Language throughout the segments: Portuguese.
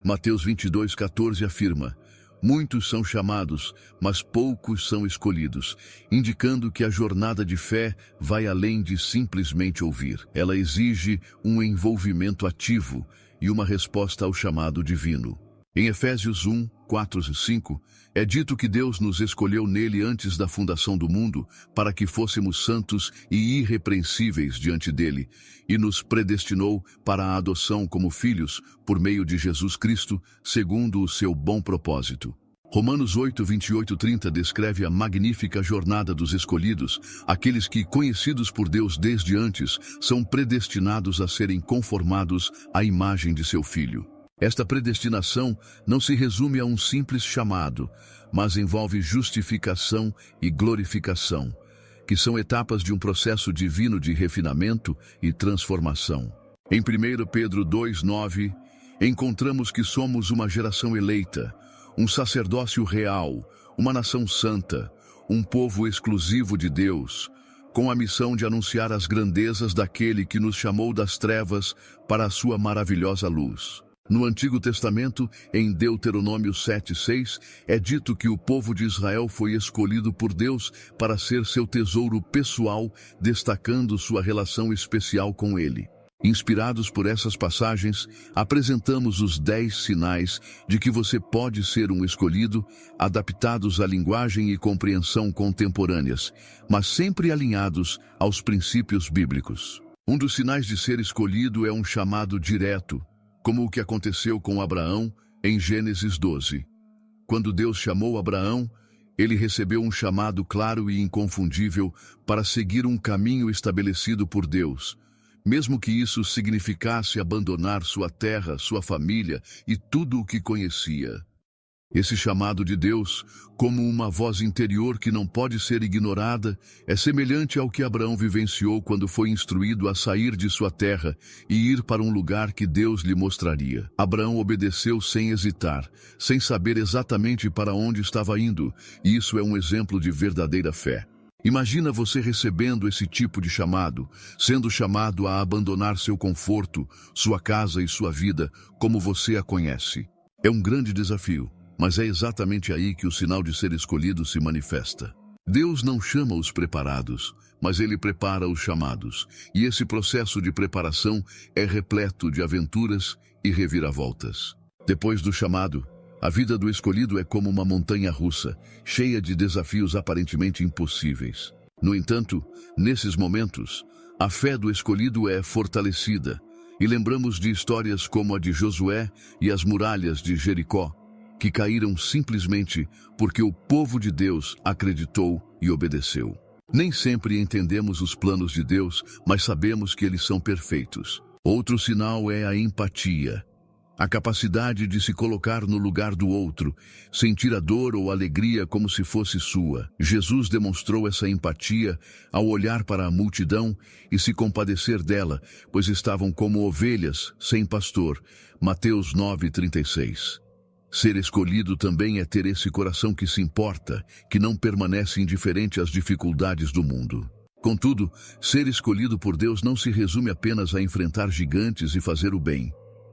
Mateus 22:14 afirma: muitos são chamados, mas poucos são escolhidos, indicando que a jornada de fé vai além de simplesmente ouvir. Ela exige um envolvimento ativo e uma resposta ao chamado divino. Em Efésios 1:4-5, é dito que Deus nos escolheu nele antes da fundação do mundo para que fôssemos santos e irrepreensíveis diante dele, e nos predestinou para a adoção como filhos por meio de Jesus Cristo, segundo o seu bom propósito. Romanos 8:28-30 descreve a magnífica jornada dos escolhidos, aqueles que, conhecidos por Deus desde antes, são predestinados a serem conformados à imagem de seu Filho. Esta predestinação não se resume a um simples chamado, mas envolve justificação e glorificação, que são etapas de um processo divino de refinamento e transformação. Em 1 Pedro 2:9, encontramos que somos uma geração eleita, um sacerdócio real, uma nação santa, um povo exclusivo de Deus, com a missão de anunciar as grandezas daquele que nos chamou das trevas para a sua maravilhosa luz. No Antigo Testamento, em Deuteronômio 7:6, é dito que o povo de Israel foi escolhido por Deus para ser seu tesouro pessoal, destacando sua relação especial com ele. Inspirados por essas passagens, apresentamos os 10 sinais de que você pode ser um escolhido, adaptados à linguagem e compreensão contemporâneas, mas sempre alinhados aos princípios bíblicos. Um dos sinais de ser escolhido é um chamado direto, como o que aconteceu com Abraão em Gênesis 12. Quando Deus chamou Abraão, ele recebeu um chamado claro e inconfundível para seguir um caminho estabelecido por Deus, mesmo que isso significasse abandonar sua terra, sua família e tudo o que conhecia. Esse chamado de Deus, como uma voz interior que não pode ser ignorada, é semelhante ao que Abraão vivenciou quando foi instruído a sair de sua terra e ir para um lugar que Deus lhe mostraria. Abraão obedeceu sem hesitar, sem saber exatamente para onde estava indo, e isso é um exemplo de verdadeira fé. Imagina você recebendo esse tipo de chamado, sendo chamado a abandonar seu conforto, sua casa e sua vida, como você a conhece. É um grande desafio. Mas é exatamente aí que o sinal de ser escolhido se manifesta. Deus não chama os preparados, mas Ele prepara os chamados. E esse processo de preparação é repleto de aventuras e reviravoltas. Depois do chamado, a vida do escolhido é como uma montanha-russa, cheia de desafios aparentemente impossíveis. No entanto, nesses momentos, a fé do escolhido é fortalecida, e lembramos de histórias como a de Josué e as muralhas de Jericó, que caíram simplesmente porque o povo de Deus acreditou e obedeceu. Nem sempre entendemos os planos de Deus, mas sabemos que eles são perfeitos. Outro sinal é a empatia, a capacidade de se colocar no lugar do outro, sentir a dor ou alegria como se fosse sua. Jesus demonstrou essa empatia ao olhar para a multidão e se compadecer dela, pois estavam como ovelhas sem pastor. Mateus 9:36. Ser escolhido também é ter esse coração que se importa, que não permanece indiferente às dificuldades do mundo. Contudo, ser escolhido por Deus não se resume apenas a enfrentar gigantes e fazer o bem.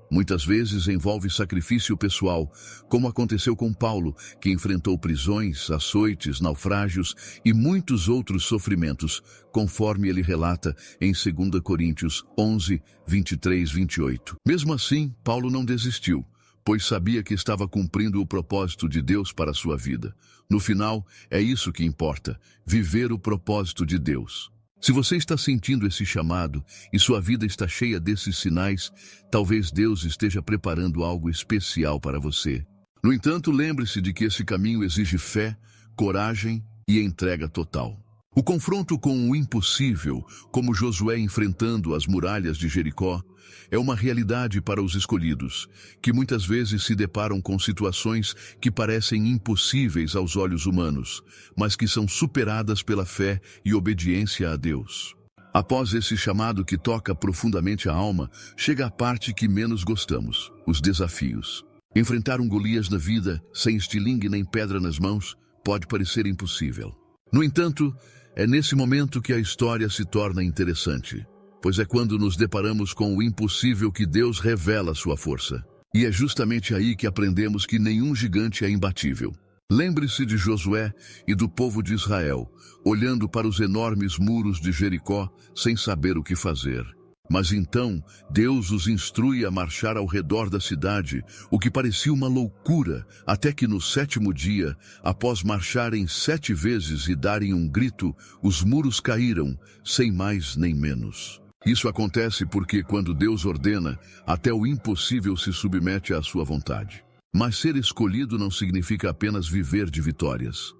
Muitas vezes envolve sacrifício pessoal, como aconteceu com Paulo, que enfrentou prisões, açoites, naufrágios e muitos outros sofrimentos, conforme ele relata em 2 Coríntios 11:23-28. Mesmo assim, Paulo não desistiu, pois sabia que estava cumprindo o propósito de Deus para a sua vida. No final, é isso que importa, viver o propósito de Deus. Se você está sentindo esse chamado e sua vida está cheia desses sinais, talvez Deus esteja preparando algo especial para você. No entanto, lembre-se de que esse caminho exige fé, coragem e entrega total. O confronto com o impossível, como Josué enfrentando as muralhas de Jericó, é uma realidade para os escolhidos, que muitas vezes se deparam com situações que parecem impossíveis aos olhos humanos, mas que são superadas pela fé e obediência a Deus. Após esse chamado que toca profundamente a alma, chega a parte que menos gostamos, os desafios. Enfrentar um Golias na vida, sem estilingue nem pedra nas mãos, pode parecer impossível. No entanto, é nesse momento que a história se torna interessante, pois é quando nos deparamos com o impossível que Deus revela sua força. E é justamente aí que aprendemos que nenhum gigante é imbatível. Lembre-se de Josué e do povo de Israel, olhando para os enormes muros de Jericó sem saber o que fazer. Mas então, Deus os instrui a marchar ao redor da cidade, o que parecia uma loucura, até que no 7º dia, após marcharem 7 vezes e darem um grito, os muros caíram, sem mais nem menos. Isso acontece porque, quando Deus ordena, até o impossível se submete à sua vontade. Mas ser escolhido não significa apenas viver de vitórias.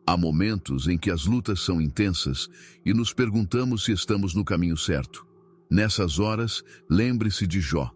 Há momentos em que as lutas são intensas e nos perguntamos se estamos no caminho certo. Nessas horas, lembre-se de Jó.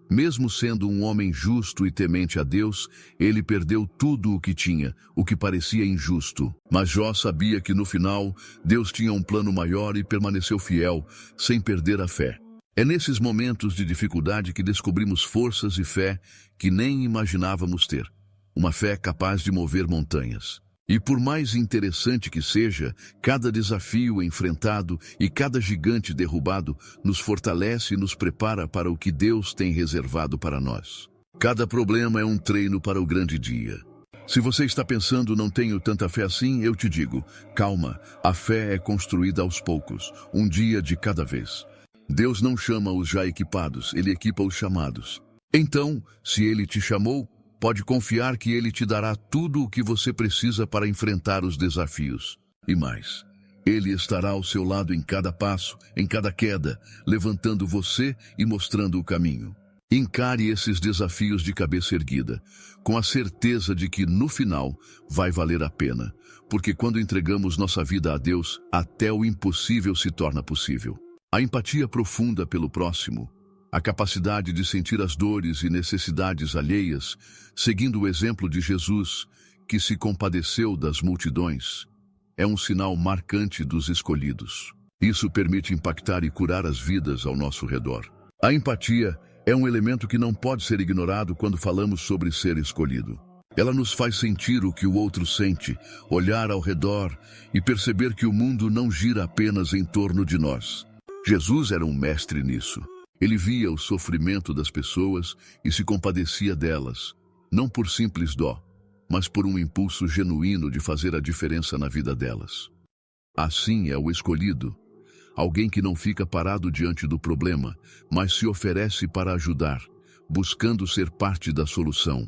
Mesmo sendo um homem justo e temente a Deus, ele perdeu tudo o que tinha, o que parecia injusto. Mas Jó sabia que no final, Deus tinha um plano maior e permaneceu fiel, sem perder a fé. É nesses momentos de dificuldade que descobrimos forças e fé que nem imaginávamos ter. Uma fé capaz de mover montanhas. E por mais interessante que seja, cada desafio enfrentado e cada gigante derrubado nos fortalece e nos prepara para o que Deus tem reservado para nós. Cada problema é um treino para o grande dia. Se você está pensando, não tenho tanta fé assim, eu te digo, calma, a fé é construída aos poucos, um dia de cada vez. Deus não chama os já equipados, Ele equipa os chamados. Então, se Ele te chamou, pode confiar que Ele te dará tudo o que você precisa para enfrentar os desafios. E mais, Ele estará ao seu lado em cada passo, em cada queda, levantando você e mostrando o caminho. Encare esses desafios de cabeça erguida, com a certeza de que, no final, vai valer a pena. Porque quando entregamos nossa vida a Deus, até o impossível se torna possível. A empatia profunda pelo próximo, a capacidade de sentir as dores e necessidades alheias, seguindo o exemplo de Jesus, que se compadeceu das multidões, é um sinal marcante dos escolhidos. Isso permite impactar e curar as vidas ao nosso redor. A empatia é um elemento que não pode ser ignorado quando falamos sobre ser escolhido. Ela nos faz sentir o que o outro sente, olhar ao redor e perceber que o mundo não gira apenas em torno de nós. Jesus era um mestre nisso. Ele via o sofrimento das pessoas e se compadecia delas, não por simples dó, mas por um impulso genuíno de fazer a diferença na vida delas. Assim é o escolhido, alguém que não fica parado diante do problema, mas se oferece para ajudar, buscando ser parte da solução.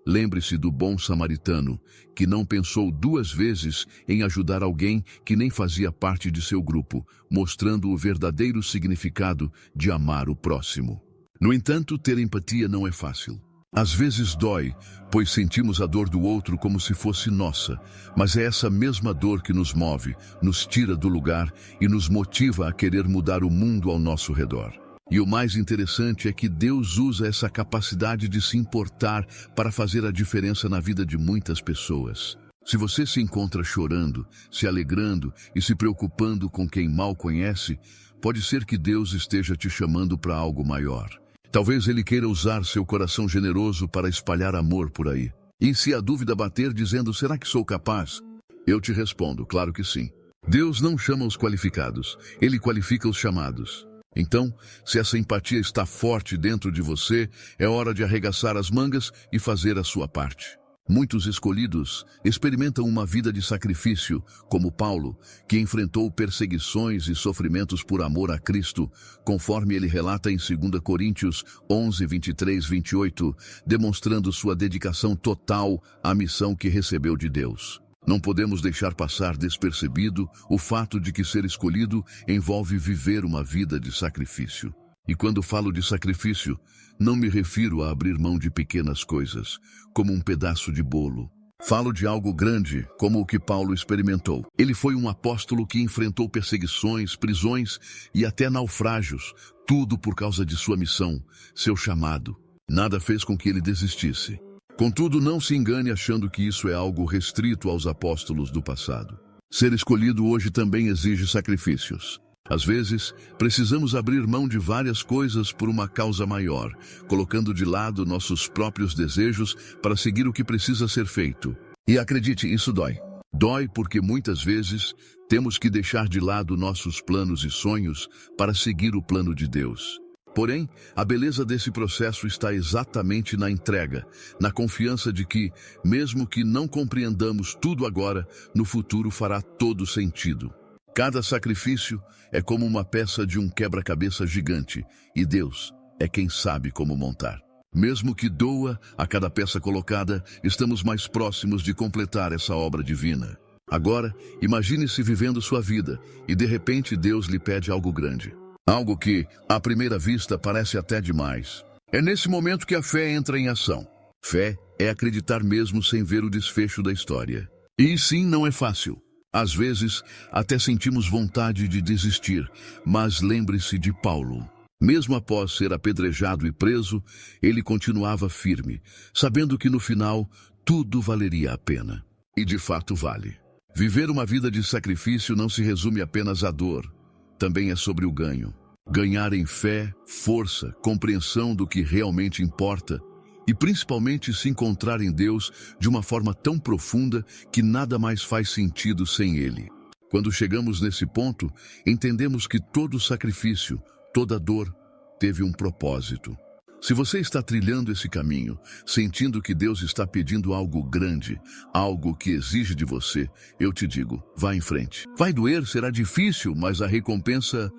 Lembre-se do bom samaritano, que não pensou 2 vezes em ajudar alguém que nem fazia parte de seu grupo, mostrando o verdadeiro significado de amar o próximo. No entanto, ter empatia não é fácil. Às vezes dói, pois sentimos a dor do outro como se fosse nossa, mas é essa mesma dor que nos move, nos tira do lugar e nos motiva a querer mudar o mundo ao nosso redor. E o mais interessante é que Deus usa essa capacidade de se importar para fazer a diferença na vida de muitas pessoas. Se você se encontra chorando, se alegrando e se preocupando com quem mal conhece, pode ser que Deus esteja te chamando para algo maior. Talvez Ele queira usar seu coração generoso para espalhar amor por aí. E se a dúvida bater dizendo, será que sou capaz? Eu te respondo, claro que sim. Deus não chama os qualificados, Ele qualifica os chamados. Então, se essa empatia está forte dentro de você, é hora de arregaçar as mangas e fazer a sua parte. Muitos escolhidos experimentam uma vida de sacrifício, como Paulo, que enfrentou perseguições e sofrimentos por amor a Cristo, conforme ele relata em 2 Coríntios 11, 23, 28, demonstrando sua dedicação total à missão que recebeu de Deus. Não podemos deixar passar despercebido o fato de que ser escolhido envolve viver uma vida de sacrifício. E quando falo de sacrifício, não me refiro a abrir mão de pequenas coisas, como um pedaço de bolo. Falo de algo grande, como o que Paulo experimentou. Ele foi um apóstolo que enfrentou perseguições, prisões e até naufrágios, tudo por causa de sua missão, seu chamado. Nada fez com que ele desistisse. Contudo, não se engane achando que isso é algo restrito aos apóstolos do passado. Ser escolhido hoje também exige sacrifícios. Às vezes, precisamos abrir mão de várias coisas por uma causa maior, colocando de lado nossos próprios desejos para seguir o que precisa ser feito. E acredite, isso dói. Dói porque muitas vezes temos que deixar de lado nossos planos e sonhos para seguir o plano de Deus. Porém, a beleza desse processo está exatamente na entrega, na confiança de que, mesmo que não compreendamos tudo agora, no futuro fará todo sentido. Cada sacrifício é como uma peça de um quebra-cabeça gigante, e Deus é quem sabe como montar. Mesmo que doa a cada peça colocada, estamos mais próximos de completar essa obra divina. Agora, imagine-se vivendo sua vida, e de repente Deus lhe pede algo grande. Algo que, à primeira vista, parece até demais. É nesse momento que a fé entra em ação. Fé é acreditar mesmo sem ver o desfecho da história. E sim, não é fácil. Às vezes, até sentimos vontade de desistir, mas lembre-se de Paulo. Mesmo após ser apedrejado e preso, ele continuava firme, sabendo que no final tudo valeria a pena. E de fato vale. Viver uma vida de sacrifício não se resume apenas à dor. Também é sobre o ganho. Ganhar em fé, força, compreensão do que realmente importa e principalmente se encontrar em Deus de uma forma tão profunda que nada mais faz sentido sem Ele. Quando chegamos nesse ponto, entendemos que todo sacrifício, toda dor, teve um propósito. Se você está trilhando esse caminho, sentindo que Deus está pedindo algo grande, algo que exige de você, eu te digo, vá em frente. Vai doer, será difícil, mas a recompensa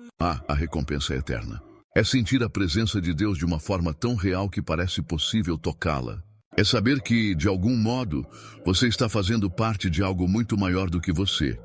é eterna. É sentir a presença de Deus de uma forma tão real que parece possível tocá-la. É saber que, de algum modo, você está fazendo parte de algo muito maior do que você.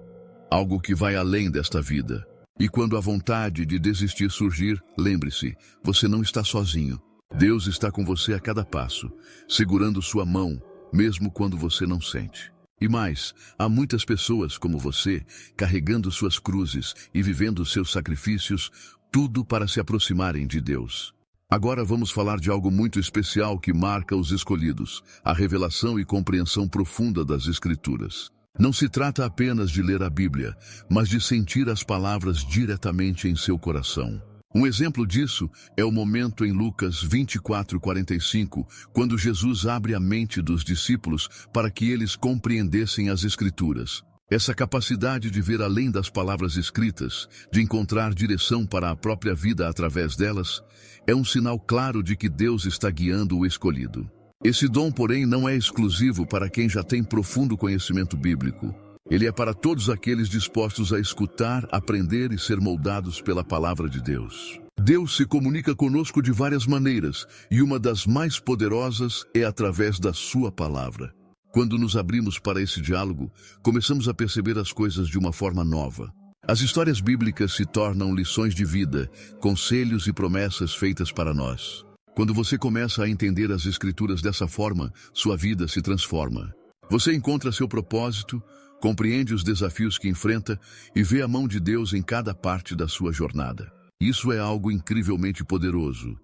Algo que vai além desta vida. E quando a vontade de desistir surgir, lembre-se, você não está sozinho. Deus está com você a cada passo, segurando sua mão, mesmo quando você não sente. E mais, há muitas pessoas como você, carregando suas cruzes e vivendo seus sacrifícios, tudo para se aproximarem de Deus. Agora vamos falar de algo muito especial que marca os escolhidos, a revelação e compreensão profunda das Escrituras. Não se trata apenas de ler a Bíblia, mas de sentir as palavras diretamente em seu coração. Um exemplo disso é o momento em Lucas 24:45, quando Jesus abre a mente dos discípulos para que eles compreendessem as Escrituras. Essa capacidade de ver além das palavras escritas, de encontrar direção para a própria vida através delas, é um sinal claro de que Deus está guiando o escolhido. Esse dom, porém, não é exclusivo para quem já tem profundo conhecimento bíblico. Ele é para todos aqueles dispostos a escutar, aprender e ser moldados pela palavra de Deus. Deus se comunica conosco de várias maneiras, e uma das mais poderosas é através da sua palavra. Quando nos abrimos para esse diálogo, começamos a perceber as coisas de uma forma nova. As histórias bíblicas se tornam lições de vida, conselhos e promessas feitas para nós. Quando você começa a entender as Escrituras dessa forma, sua vida se transforma. Você encontra seu propósito, compreende os desafios que enfrenta e vê a mão de Deus em cada parte da sua jornada. Isso é algo incrivelmente poderoso.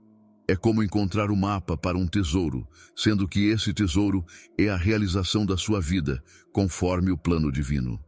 É como encontrar um mapa para um tesouro, sendo que esse tesouro é a realização da sua vida, conforme o plano divino.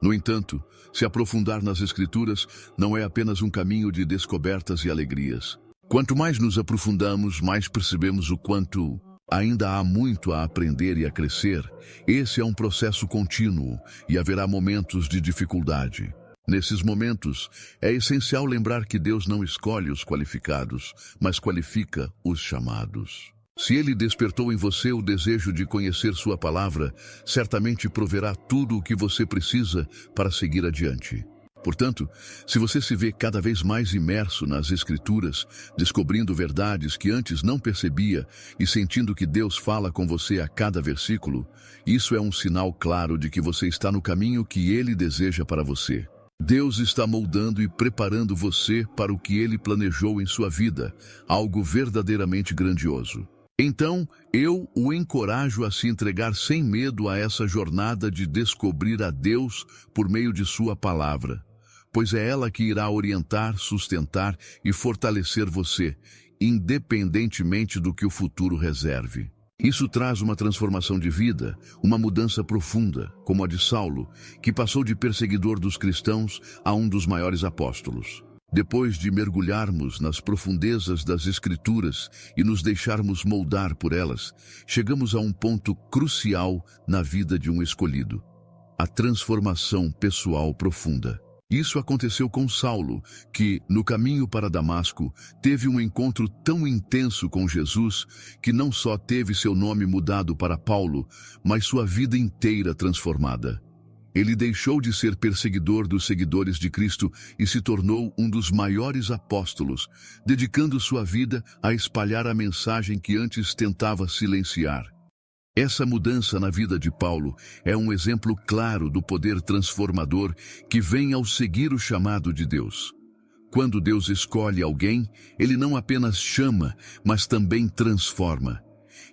No entanto, se aprofundar nas Escrituras não é apenas um caminho de descobertas e alegrias. Quanto mais nos aprofundamos, mais percebemos o quanto ainda há muito a aprender e a crescer. Esse é um processo contínuo e haverá momentos de dificuldade. Nesses momentos, é essencial lembrar que Deus não escolhe os qualificados, mas qualifica os chamados. Se Ele despertou em você o desejo de conhecer sua palavra, certamente proverá tudo o que você precisa para seguir adiante. Portanto, se você se vê cada vez mais imerso nas Escrituras, descobrindo verdades que antes não percebia e sentindo que Deus fala com você a cada versículo, isso é um sinal claro de que você está no caminho que Ele deseja para você. Deus está moldando e preparando você para o que Ele planejou em sua vida, algo verdadeiramente grandioso. Então, eu o encorajo a se entregar sem medo a essa jornada de descobrir a Deus por meio de sua palavra, pois é ela que irá orientar, sustentar e fortalecer você, independentemente do que o futuro reserve. Isso traz uma transformação de vida, uma mudança profunda, como a de Saulo, que passou de perseguidor dos cristãos a um dos maiores apóstolos. Depois de mergulharmos nas profundezas das Escrituras e nos deixarmos moldar por elas, chegamos a um ponto crucial na vida de um escolhido: a transformação pessoal profunda. Isso aconteceu com Saulo, que, no caminho para Damasco, teve um encontro tão intenso com Jesus que não só teve seu nome mudado para Paulo, mas sua vida inteira transformada. Ele deixou de ser perseguidor dos seguidores de Cristo e se tornou um dos maiores apóstolos, dedicando sua vida a espalhar a mensagem que antes tentava silenciar. Essa mudança na vida de Paulo é um exemplo claro do poder transformador que vem ao seguir o chamado de Deus. Quando Deus escolhe alguém, Ele não apenas chama, mas também transforma.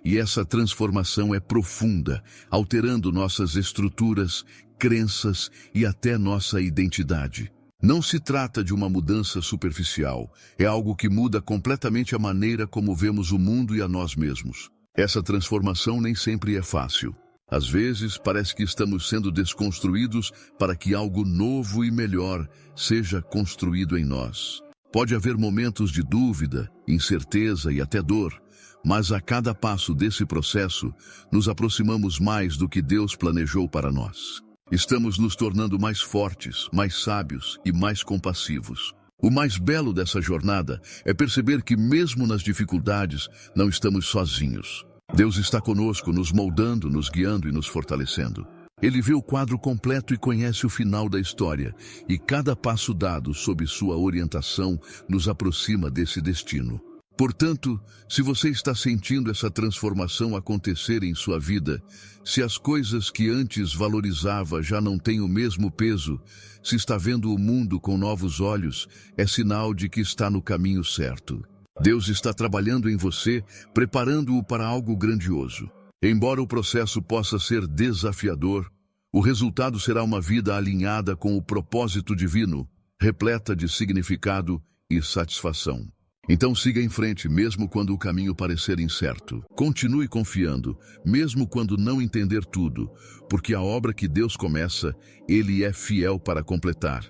E essa transformação é profunda, alterando nossas estruturas, crenças e até nossa identidade. Não se trata de uma mudança superficial, é algo que muda completamente a maneira como vemos o mundo e a nós mesmos. Essa transformação nem sempre é fácil. Às vezes parece que estamos sendo desconstruídos para que algo novo e melhor seja construído em nós. Pode haver momentos de dúvida, incerteza e até dor, mas a cada passo desse processo, nos aproximamos mais do que Deus planejou para nós. Estamos nos tornando mais fortes, mais sábios e mais compassivos. O mais belo dessa jornada é perceber que mesmo nas dificuldades, não estamos sozinhos. Deus está conosco, nos moldando, nos guiando e nos fortalecendo. Ele vê o quadro completo e conhece o final da história, e cada passo dado sob sua orientação nos aproxima desse destino. Portanto, se você está sentindo essa transformação acontecer em sua vida, se as coisas que antes valorizava já não têm o mesmo peso, se está vendo o mundo com novos olhos, é sinal de que está no caminho certo. Deus está trabalhando em você, preparando-o para algo grandioso. Embora o processo possa ser desafiador, o resultado será uma vida alinhada com o propósito divino, repleta de significado e satisfação. Então siga em frente, mesmo quando o caminho parecer incerto. Continue confiando, mesmo quando não entender tudo, porque a obra que Deus começa, Ele é fiel para completar.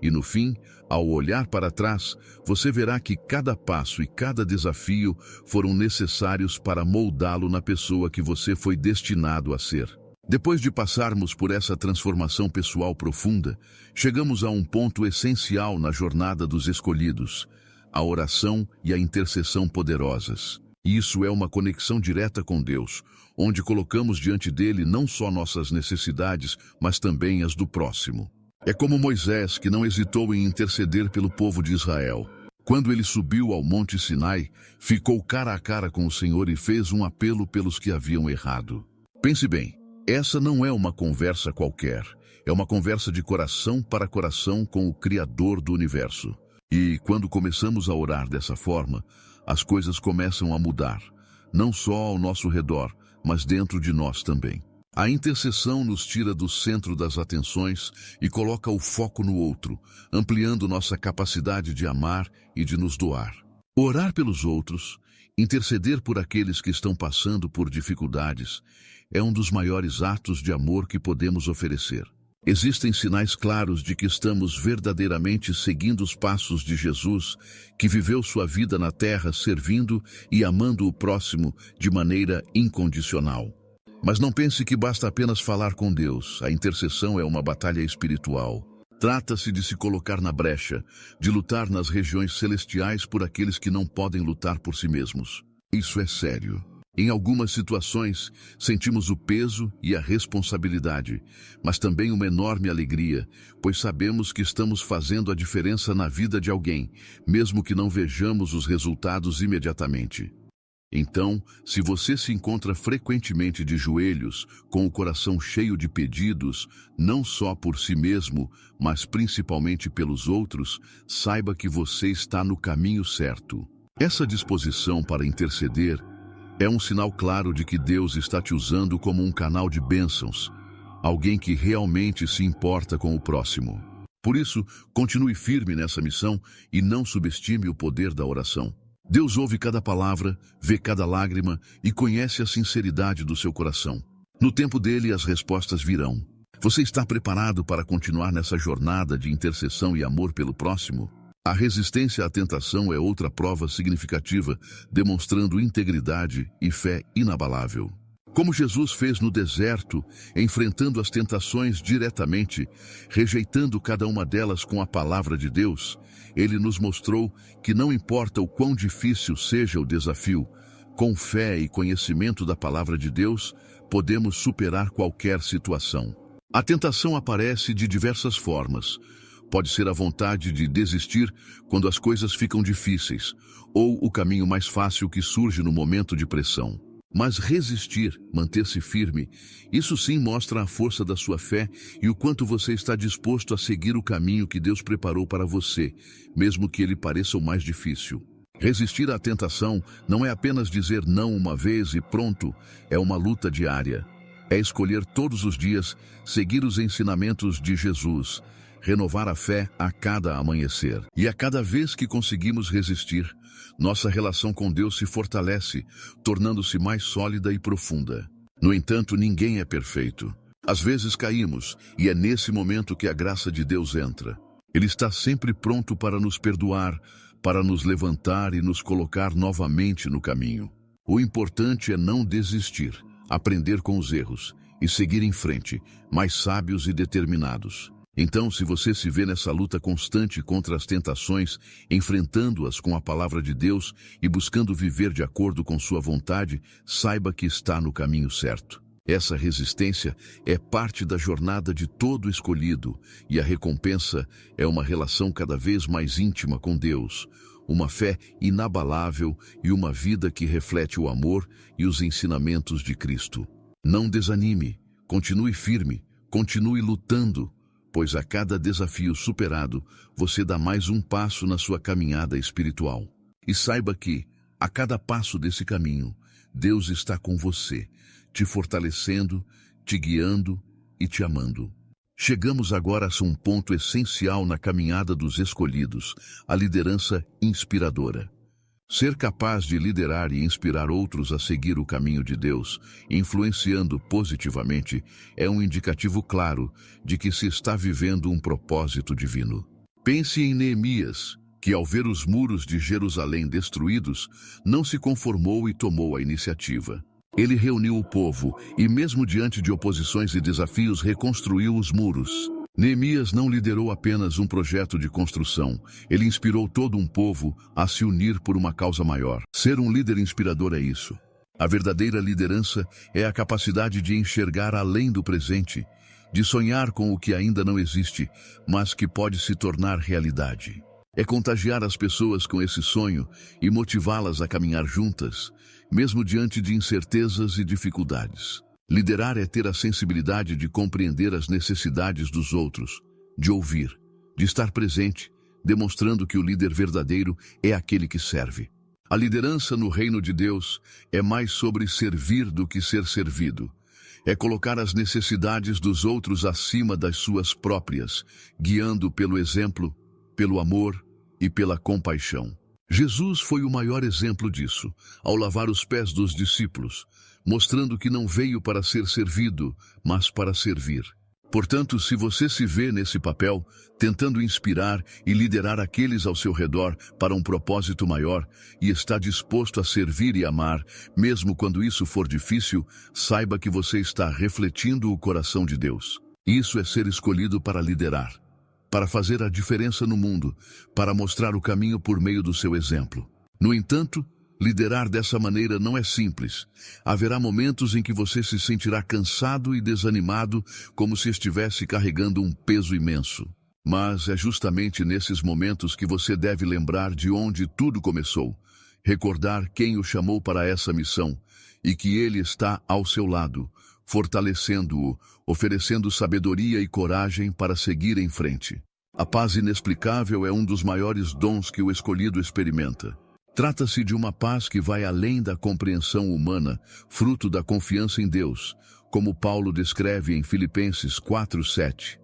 E no fim, ao olhar para trás, você verá que cada passo e cada desafio foram necessários para moldá-lo na pessoa que você foi destinado a ser. Depois de passarmos por essa transformação pessoal profunda, chegamos a um ponto essencial na jornada dos escolhidos: a oração e a intercessão poderosas. Isso é uma conexão direta com Deus, onde colocamos diante dele não só nossas necessidades, mas também as do próximo. É como Moisés, que não hesitou em interceder pelo povo de Israel. Quando ele subiu ao Monte Sinai, ficou cara a cara com o Senhor e fez um apelo pelos que haviam errado. Pense bem, essa não é uma conversa qualquer, é uma conversa de coração para coração com o Criador do universo. E quando começamos a orar dessa forma, as coisas começam a mudar, não só ao nosso redor, mas dentro de nós também. A intercessão nos tira do centro das atenções e coloca o foco no outro, ampliando nossa capacidade de amar e de nos doar. Orar pelos outros, interceder por aqueles que estão passando por dificuldades, é um dos maiores atos de amor que podemos oferecer. Existem sinais claros de que estamos verdadeiramente seguindo os passos de Jesus, que viveu sua vida na terra servindo e amando o próximo de maneira incondicional. Mas não pense que basta apenas falar com Deus. A intercessão é uma batalha espiritual. Trata-se de se colocar na brecha, de lutar nas regiões celestiais por aqueles que não podem lutar por si mesmos. Isso é sério. Em algumas situações, sentimos o peso e a responsabilidade, mas também uma enorme alegria, pois sabemos que estamos fazendo a diferença na vida de alguém, mesmo que não vejamos os resultados imediatamente. Então, se você se encontra frequentemente de joelhos, com o coração cheio de pedidos, não só por si mesmo, mas principalmente pelos outros, saiba que você está no caminho certo. Essa disposição para interceder é um sinal claro de que Deus está te usando como um canal de bênçãos, alguém que realmente se importa com o próximo. Por isso, continue firme nessa missão e não subestime o poder da oração. Deus ouve cada palavra, vê cada lágrima e conhece a sinceridade do seu coração. No tempo dele, as respostas virão. Você está preparado para continuar nessa jornada de intercessão e amor pelo próximo? A resistência à tentação é outra prova significativa, demonstrando integridade e fé inabalável. Como Jesus fez no deserto, enfrentando as tentações diretamente, rejeitando cada uma delas com a palavra de Deus, ele nos mostrou que não importa o quão difícil seja o desafio, com fé e conhecimento da palavra de Deus, podemos superar qualquer situação. A tentação aparece de diversas formas. Pode ser a vontade de desistir quando as coisas ficam difíceis, ou o caminho mais fácil que surge no momento de pressão. Mas resistir, manter-se firme, isso sim mostra a força da sua fé e o quanto você está disposto a seguir o caminho que Deus preparou para você, mesmo que ele pareça o mais difícil. Resistir à tentação não é apenas dizer não uma vez e pronto, é uma luta diária. É escolher todos os dias seguir os ensinamentos de Jesus, renovar a fé a cada amanhecer. E a cada vez que conseguimos resistir, nossa relação com Deus se fortalece, tornando-se mais sólida e profunda. No entanto, ninguém é perfeito. Às vezes caímos, e é nesse momento que a graça de Deus entra. Ele está sempre pronto para nos perdoar, para nos levantar e nos colocar novamente no caminho. O importante é não desistir, aprender com os erros e seguir em frente, mais sábios e determinados. Então, se você se vê nessa luta constante contra as tentações, enfrentando-as com a palavra de Deus e buscando viver de acordo com sua vontade, saiba que está no caminho certo. Essa resistência é parte da jornada de todo escolhido, e a recompensa é uma relação cada vez mais íntima com Deus, uma fé inabalável e uma vida que reflete o amor e os ensinamentos de Cristo. Não desanime, continue firme, continue lutando, pois a cada desafio superado, você dá mais um passo na sua caminhada espiritual. E saiba que, a cada passo desse caminho, Deus está com você, te fortalecendo, te guiando e te amando. Chegamos agora a um ponto essencial na caminhada dos escolhidos, a liderança inspiradora. Ser capaz de liderar e inspirar outros a seguir o caminho de Deus, influenciando positivamente, é um indicativo claro de que se está vivendo um propósito divino. Pense em Neemias, que ao ver os muros de Jerusalém destruídos, não se conformou e tomou a iniciativa. Ele reuniu o povo e, mesmo diante de oposições e desafios, reconstruiu os muros. Neemias não liderou apenas um projeto de construção, ele inspirou todo um povo a se unir por uma causa maior. Ser um líder inspirador é isso. A verdadeira liderança é a capacidade de enxergar além do presente, de sonhar com o que ainda não existe, mas que pode se tornar realidade. É contagiar as pessoas com esse sonho e motivá-las a caminhar juntas, mesmo diante de incertezas e dificuldades. Liderar é ter a sensibilidade de compreender as necessidades dos outros, de ouvir, de estar presente, demonstrando que o líder verdadeiro é aquele que serve. A liderança no reino de Deus é mais sobre servir do que ser servido. É colocar as necessidades dos outros acima das suas próprias, guiando pelo exemplo, pelo amor e pela compaixão. Jesus foi o maior exemplo disso, ao lavar os pés dos discípulos, mostrando que não veio para ser servido, mas para servir. Portanto, se você se vê nesse papel, tentando inspirar e liderar aqueles ao seu redor para um propósito maior, e está disposto a servir e amar, mesmo quando isso for difícil, saiba que você está refletindo o coração de Deus. Isso é ser escolhido para liderar, para fazer a diferença no mundo, para mostrar o caminho por meio do seu exemplo. No entanto, liderar dessa maneira não é simples. Haverá momentos em que você se sentirá cansado e desanimado, como se estivesse carregando um peso imenso. Mas é justamente nesses momentos que você deve lembrar de onde tudo começou, recordar quem o chamou para essa missão e que ele está ao seu lado, fortalecendo-o, oferecendo sabedoria e coragem para seguir em frente. A paz inexplicável é um dos maiores dons que o escolhido experimenta. Trata-se de uma paz que vai além da compreensão humana, fruto da confiança em Deus, como Paulo descreve em Filipenses 4:7.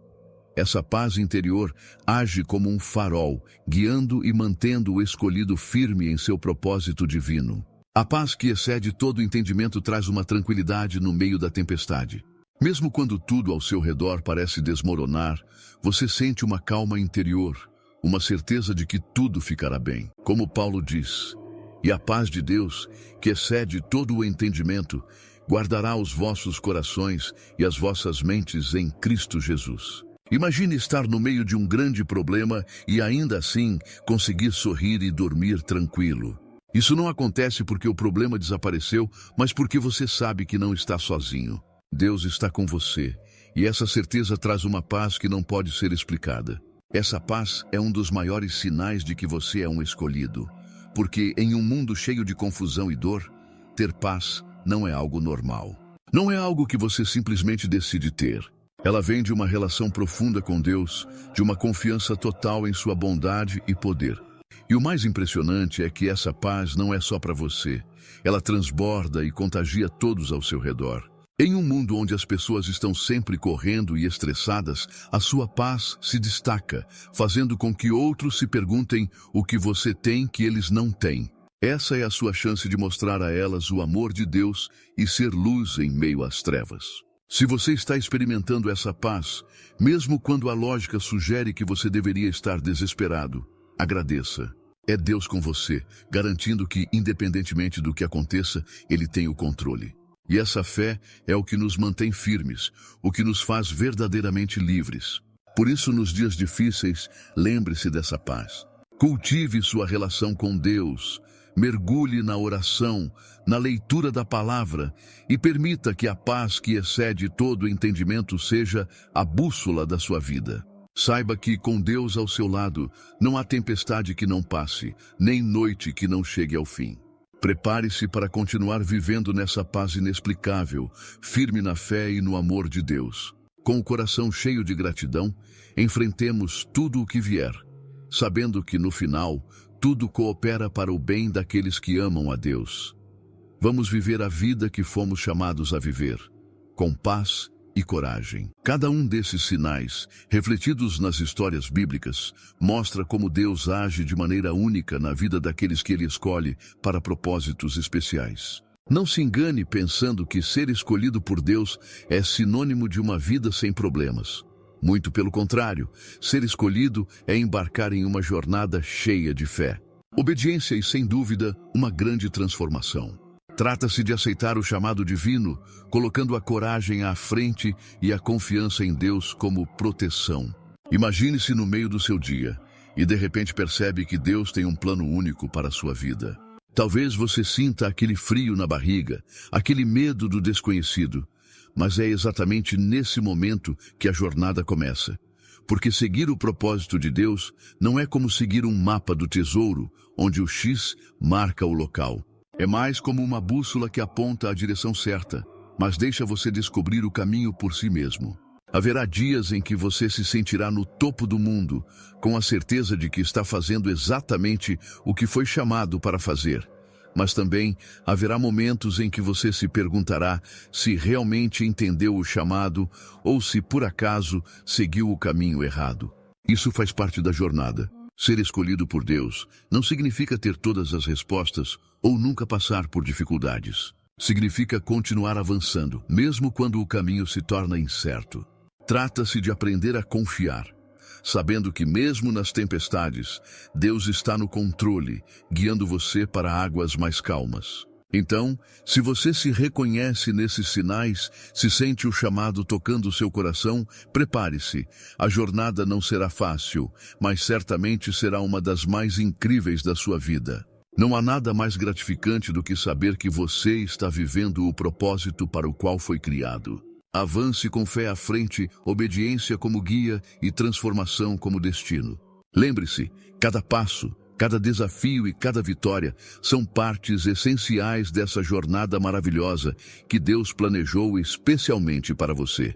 Essa paz interior age como um farol, guiando e mantendo o escolhido firme em seu propósito divino. A paz que excede todo entendimento traz uma tranquilidade no meio da tempestade. Mesmo quando tudo ao seu redor parece desmoronar, você sente uma calma interior, uma certeza de que tudo ficará bem. Como Paulo diz, e a paz de Deus, que excede todo o entendimento, guardará os vossos corações e as vossas mentes em Cristo Jesus. Imagine estar no meio de um grande problema e ainda assim conseguir sorrir e dormir tranquilo. Isso não acontece porque o problema desapareceu, mas porque você sabe que não está sozinho. Deus está com você, e essa certeza traz uma paz que não pode ser explicada. Essa paz é um dos maiores sinais de que você é um escolhido, porque em um mundo cheio de confusão e dor, ter paz não é algo normal. Não é algo que você simplesmente decide ter. Ela vem de uma relação profunda com Deus, de uma confiança total em sua bondade e poder. E o mais impressionante é que essa paz não é só para você. Ela transborda e contagia todos ao seu redor. Em um mundo onde as pessoas estão sempre correndo e estressadas, a sua paz se destaca, fazendo com que outros se perguntem o que você tem que eles não têm. Essa é a sua chance de mostrar a elas o amor de Deus e ser luz em meio às trevas. Se você está experimentando essa paz, mesmo quando a lógica sugere que você deveria estar desesperado, agradeça. É Deus com você, garantindo que, independentemente do que aconteça, Ele tem o controle. E essa fé é o que nos mantém firmes, o que nos faz verdadeiramente livres. Por isso, nos dias difíceis, lembre-se dessa paz. Cultive sua relação com Deus, mergulhe na oração, na leitura da palavra e permita que a paz que excede todo entendimento seja a bússola da sua vida. Saiba que, com Deus ao seu lado, não há tempestade que não passe, nem noite que não chegue ao fim. Prepare-se para continuar vivendo nessa paz inexplicável, firme na fé e no amor de Deus. Com o coração cheio de gratidão, enfrentemos tudo o que vier, sabendo que, no final, tudo coopera para o bem daqueles que amam a Deus. Vamos viver a vida que fomos chamados a viver, com paz e coragem. Cada um desses sinais, refletidos nas histórias bíblicas, mostra como Deus age de maneira única na vida daqueles que Ele escolhe para propósitos especiais. Não se engane pensando que ser escolhido por Deus é sinônimo de uma vida sem problemas. Muito pelo contrário, ser escolhido é embarcar em uma jornada cheia de fé, obediência e, sem dúvida, uma grande transformação. Trata-se de aceitar o chamado divino, colocando a coragem à frente e a confiança em Deus como proteção. Imagine-se no meio do seu dia e de repente percebe que Deus tem um plano único para a sua vida. Talvez você sinta aquele frio na barriga, aquele medo do desconhecido, mas é exatamente nesse momento que a jornada começa. Porque seguir o propósito de Deus não é como seguir um mapa do tesouro, onde o X marca o local. É mais como uma bússola que aponta a direção certa, mas deixa você descobrir o caminho por si mesmo. Haverá dias em que você se sentirá no topo do mundo, com a certeza de que está fazendo exatamente o que foi chamado para fazer. Mas também haverá momentos em que você se perguntará se realmente entendeu o chamado ou se, por acaso, seguiu o caminho errado. Isso faz parte da jornada. Ser escolhido por Deus não significa ter todas as respostas ou nunca passar por dificuldades. Significa continuar avançando, mesmo quando o caminho se torna incerto. Trata-se de aprender a confiar, sabendo que mesmo nas tempestades, Deus está no controle, guiando você para águas mais calmas. Então, se você se reconhece nesses sinais, se sente o chamado tocando seu coração, prepare-se. A jornada não será fácil, mas certamente será uma das mais incríveis da sua vida. Não há nada mais gratificante do que saber que você está vivendo o propósito para o qual foi criado. Avance com fé à frente, obediência como guia e transformação como destino. Lembre-se, cada passo, cada desafio e cada vitória são partes essenciais dessa jornada maravilhosa que Deus planejou especialmente para você.